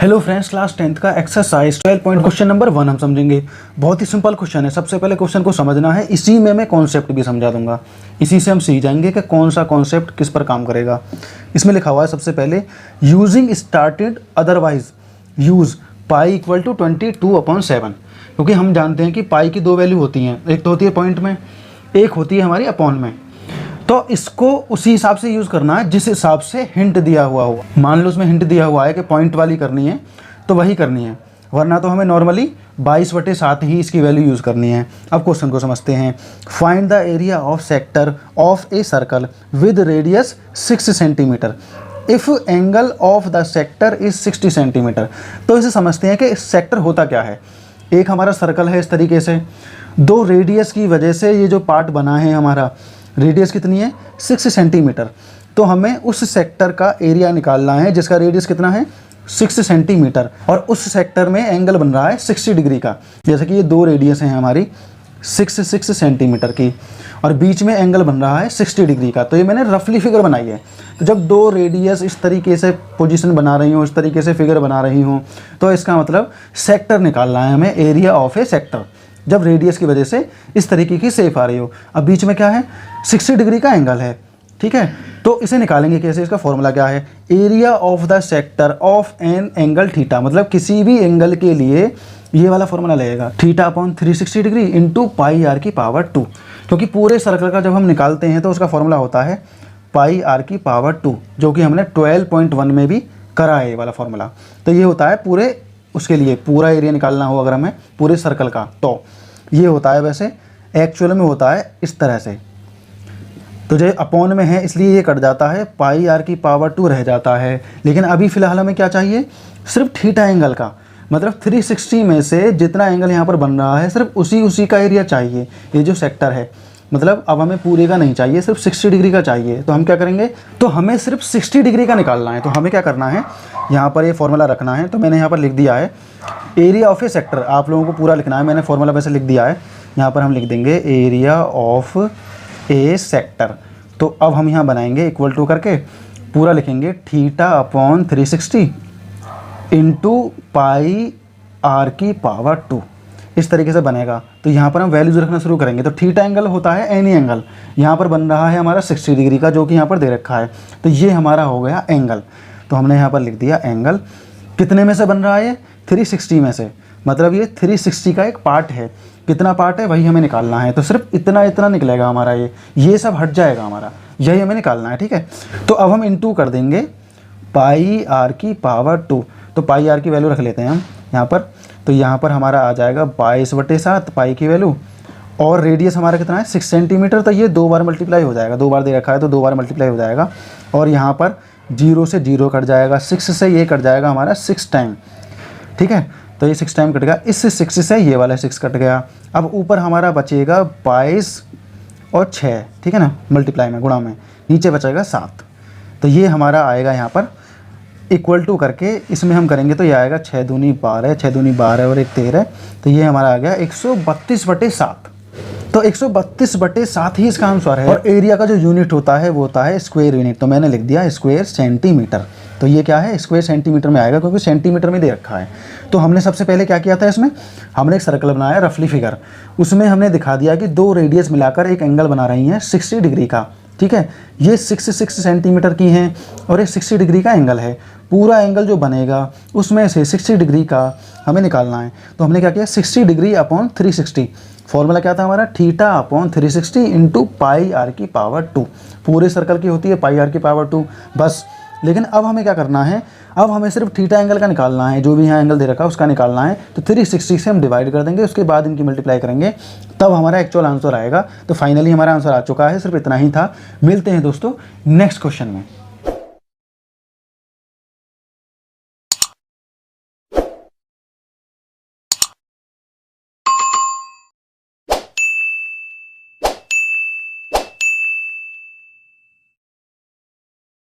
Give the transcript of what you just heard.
Hello friends, class 10th का exercise 12 point question number 1 हम समझेंगे। बहुत ही सिंपल क्वेश्चन है। सबसे पहले क्वेश्चन को समझना है, इसी में मैं कॉन्सेप्ट भी समझा दूंगा। इसी से हम सीख जाएंगे कि कौन सा कॉन्सेप्ट किस पर काम करेगा। इसमें लिखा हुआ है सबसे पहले, using started otherwise use pi equal to 22/7। क्योंकि हम जानते हैं कि पाई की दो वैल्यू होती हैं, एक तो होती है पॉइंट में, एक होती है हमारी अपॉन में। तो इसको उसी हिसाब से यूज़ करना है जिस हिसाब से हिंट दिया हुआ हो। मान लो उसमें हिंट दिया हुआ है कि पॉइंट वाली करनी है तो वही करनी है, वरना तो हमें नॉर्मली 22/7 ही इसकी वैल्यू यूज़ करनी है। अब क्वेश्चन को समझते हैं। Find the area of sector of a circle with radius 6 centimetre if angle of the sector is 60 centimetre. तो इसे समझते हैं कि सेक्टर होता क्या है। एक हमारा सर्कल है इस तरीके से, दो रेडियस की वजह से ये जो पार्ट बना है हमारा, रेडियस कितनी है 6 सेंटीमीटर। तो हमें उस सेक्टर का एरिया निकालना है जिसका रेडियस कितना है 6 सेंटीमीटर, और उस सेक्टर में एंगल बन रहा है 60 डिग्री का। जैसे कि ये दो रेडियस हैं हमारी 6 सेंटीमीटर की, और बीच में एंगल बन रहा है 60 डिग्री का। तो ये मैंने रफली फिगर बनाई है। तो जब दो रेडियस इस तरीके से पोजीशन बना रही हूँ, इस तरीके से फिगर बना रही हूँ, तो इसका मतलब सेक्टर निकालना है हमें, एरिया ऑफ ए सेक्टर, जब रेडियस की वजह से इस तरीके की शेप आ रही हो। अब बीच में क्या है 60 डिग्री का एंगल है, ठीक है। तो इसे निकालेंगे कैसे, इसका फॉर्मूला क्या है, area of the sector of an angle theta. मतलब किसी भी एंगल के लिए ये वाला फॉर्मूला लगेगा, theta upon 360 degree into pi R की पावर 2। क्योंकि पूरे सर्कल का जब हम निकालते हैं तो उसका फॉर्मूला होता है पाई आर की पावर 2, जो कि हमने 12.1 में भी करा है ये वाला फॉर्मूला। तो ये होता है पूरे, उसके लिए पूरा एरिया निकालना हो अगर हमें पूरे सर्कल का, तो ये होता है, वैसे एक्चुअल में होता है इस तरह से। तो जो अपॉन में है इसलिए ये कट जाता है, पाई आर की पावर 2 रह जाता है। लेकिन अभी फ़िलहाल हमें क्या चाहिए, सिर्फ थीटा एंगल का, मतलब 360 में से जितना एंगल यहाँ पर बन रहा है सिर्फ उसी का एरिया चाहिए, ये जो सेक्टर है। मतलब अब हमें पूरे का नहीं चाहिए, सिर्फ 60 डिग्री का चाहिए। तो हम क्या करेंगे, तो हमें सिर्फ 60 डिग्री का निकालना है। तो हमें क्या करना है, यहाँ पर ये फॉर्मूला रखना है। तो मैंने यहाँ पर लिख दिया है एरिया ऑफ ए सेक्टर, आप लोगों को पूरा लिखना है, मैंने फॉर्मूला वैसे लिख दिया है। यहाँ पर हम लिख देंगे एरिया ऑफ ए सेक्टर। तो अब हम यहाँ बनाएंगे इक्वल टू करके पूरा लिखेंगे, theta upon 360 into pi R की पावर 2, इस तरीके से बनेगा। तो यहाँ पर हम वैल्यूज रखना शुरू करेंगे। तो थीटा एंगल होता है एनी एंगल, यहाँ पर बन रहा है हमारा 60 डिग्री का, जो कि यहाँ पर दे रखा है। तो ये हमारा हो गया एंगल। तो हमने यहाँ पर लिख दिया एंगल, कितने में से बन रहा है 360 में से, मतलब ये 360 का एक पार्ट है। कितना पार्ट है वही हमें निकालना है। तो सिर्फ इतना निकलेगा हमारा, ये सब हट जाएगा हमारा, यही हमें निकालना है, ठीक है। तो अब हम इनटू कर देंगे पाई आर की पावर 2। तो पाई आर की वैल्यू रख लेते हैं हम यहाँ पर। तो यहाँ पर हमारा आ जाएगा 22/7 पाई की वैल्यू, और रेडियस हमारा कितना है 6 सेंटीमीटर। तो ये 2 बार मल्टीप्लाई हो जाएगा, 2 बार दे रखा है तो 2 बार मल्टीप्लाई हो जाएगा। और यहाँ पर 0 से 0 कट जाएगा, 6 से ये कट जाएगा हमारा 6 टाइम, ठीक है। तो ये 6 टाइम कट गया, इस 6 से ये वाला 6 कट गया। अब ऊपर हमारा बचेगा 22 और 6, ठीक है ना, मल्टीप्लाई में, गुणा में, नीचे बचेगा 7। तो ये हमारा आएगा यहाँ पर इक्वल टू करके, इसमें हम करेंगे तो ये आएगा 6 दूनी 12, 6 दूनी 12 और 1 13। तो ये हमारा आ गया 132/7। तो 132/7 ही इसका आंसर है। और एरिया का जो यूनिट होता है वो होता है स्क्वायर यूनिट। तो मैंने लिख दिया स्क्वायर सेंटीमीटर। तो ये क्या है, स्क्वायर सेंटीमीटर में आएगा क्योंकि सेंटीमीटर में दे रखा है। तो हमने सबसे पहले क्या किया था, इसमें हमने एक सर्कल बनाया रफली फिगर, उसमें हमने दिखा दिया कि दो रेडियस मिलाकर एक एंगल बना रही हैं 60 डिग्री का, ठीक है। ये 6 सेंटीमीटर की हैं और ये 60 डिग्री का एंगल है। पूरा एंगल जो बनेगा उसमें से 60 डिग्री का हमें निकालना है। तो हमने क्या किया, 60 डिग्री अपॉन 360, फॉर्मूला क्या था हमारा, theta upon 360 into pi R की पावर 2। पूरे सर्कल की होती है पाई आर की पावर 2 बस। लेकिन अब हमें क्या करना है, अब हमें सिर्फ थीटा एंगल का निकालना है, जो भी यहाँ एंगल दे रखा है उसका निकालना है। तो 360 से हम डिवाइड कर देंगे, उसके बाद इनकी मल्टीप्लाई करेंगे, तब हमारा एक्चुअल आंसर आएगा। तो फाइनली हमारा आंसर आ चुका है, सिर्फ इतना ही था। मिलते हैं दोस्तों नेक्स्ट क्वेश्चन में।